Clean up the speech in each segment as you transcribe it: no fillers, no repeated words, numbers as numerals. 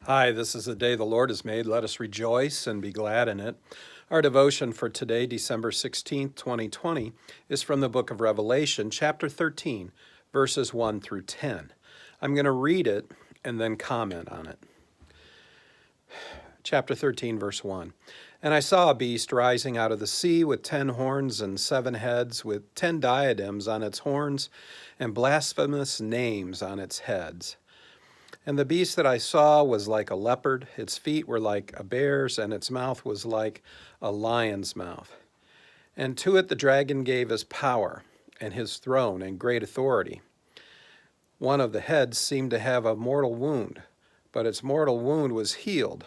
Hi, this is the day the Lord has made. Let us rejoice and be glad in it. Our devotion for today, December 16th, 2020, is from the book of Revelation, chapter 13, verses 1 through 10. I'm going to read it and then comment on it. Chapter 13, verse 1. And I saw a beast rising out of the sea with 10 horns and 7 heads, with 10 diadems on its horns and blasphemous names on its heads. And the beast that I saw was like a leopard, its feet were like a bear's, and its mouth was like a lion's mouth. And to it the dragon gave his power, and his throne, and great authority. One of the heads seemed to have a mortal wound, but its mortal wound was healed.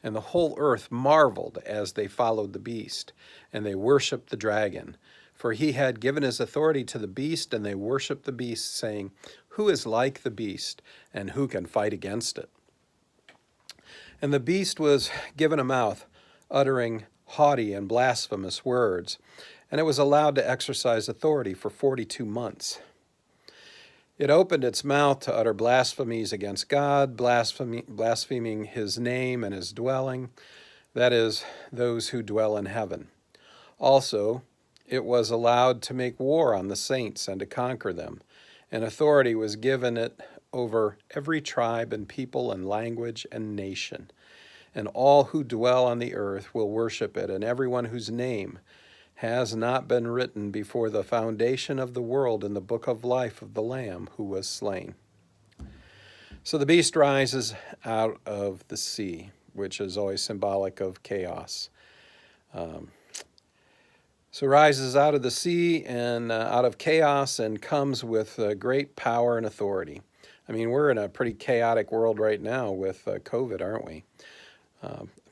And the whole earth marveled as they followed the beast, and they worshipped the dragon. For he had given his authority to the beast, and they worshipped the beast, saying, Who is like the beast, and who can fight against it? And the beast was given a mouth, uttering haughty and blasphemous words, and it was allowed to exercise authority for 42 months. It opened its mouth to utter blasphemies against God, blaspheming his name and his dwelling, that is, those who dwell in heaven. Also, it was allowed to make war on the saints and to conquer them, and authority was given it over every tribe and people and language and nation. And all who dwell on the earth will worship it, and everyone whose name has not been written before the foundation of the world in the book of life of the Lamb who was slain. So the beast rises out of the sea, which is always symbolic of chaos. So rises out of the sea and out of chaos and comes with great power and authority. I mean, we're in a pretty chaotic world right now with COVID, aren't we?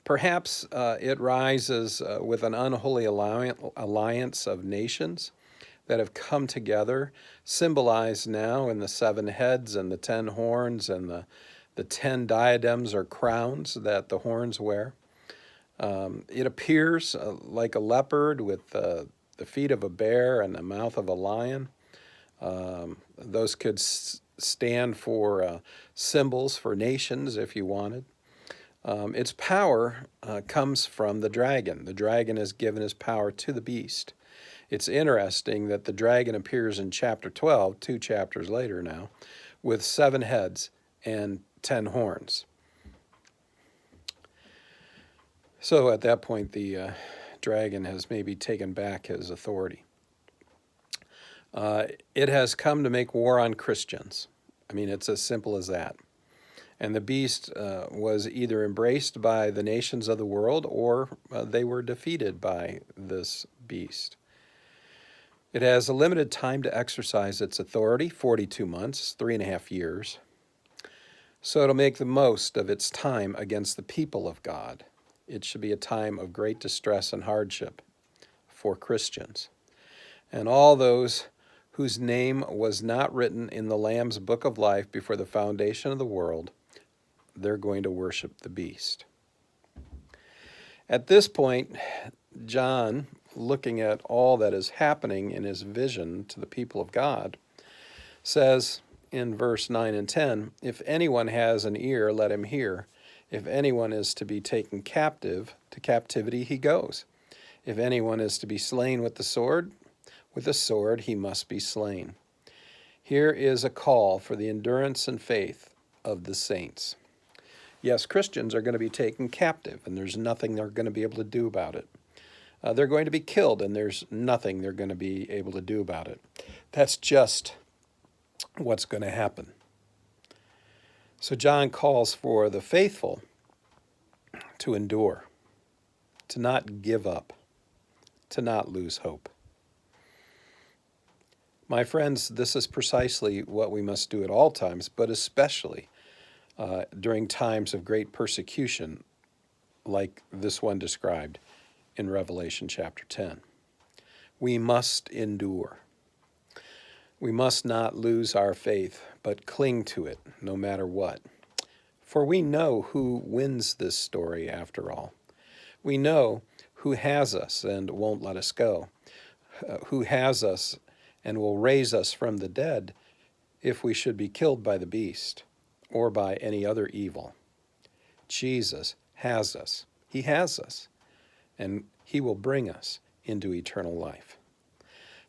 Perhaps it rises with an unholy alliance of nations that have come together, symbolized now in the 7 heads and the 10 horns and the 10 diadems or crowns that the horns wear. It appears like a leopard with the feet of a bear and the mouth of a lion. Those could stand for symbols for nations if you wanted. Its power comes from the dragon. The dragon has given his power to the beast. It's interesting that the dragon appears in chapter 12, 2 chapters later now, with 7 heads and 10 horns. So at that point, the dragon has maybe taken back his authority. It has come to make war on Christians. I mean, it's as simple as that. And the beast was either embraced by the nations of the world or they were defeated by this beast. It has a limited time to exercise its authority, 42 months, 3.5 years. So it'll make the most of its time against the people of God. It should be a time of great distress and hardship for Christians. And all those whose name was not written in the Lamb's book of life before the foundation of the world, they're going to worship the beast. At this point, John, looking at all that is happening in his vision to the people of God, says in verse 9 and 10, If anyone has an ear, let him hear. If anyone is to be taken captive, to captivity he goes. If anyone is to be slain with the sword he must be slain. Here is a call for the endurance and faith of the saints. Yes, Christians are going to be taken captive, and there's nothing they're going to be able to do about it. They're going to be killed, and there's nothing they're going to be able to do about it. That's just what's going to happen. So John calls for the faithful to endure, to not give up, to not lose hope. My friends, this is precisely what we must do at all times, but especially during times of great persecution like this one described in Revelation chapter 10. We must endure. We must not lose our faith, but cling to it no matter what. For we know who wins this story after all. We know who has us and won't let us go, who has us and will raise us from the dead if we should be killed by the beast or by any other evil. Jesus has us. He has us, and he will bring us into eternal life.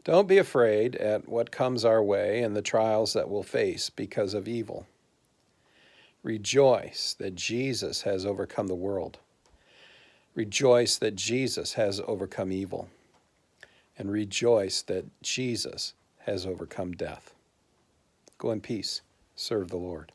Don't be afraid at what comes our way and the trials that we'll face because of evil. Rejoice that Jesus has overcome the world. Rejoice that Jesus has overcome evil. And rejoice that Jesus has overcome death. Go in peace. Serve the Lord.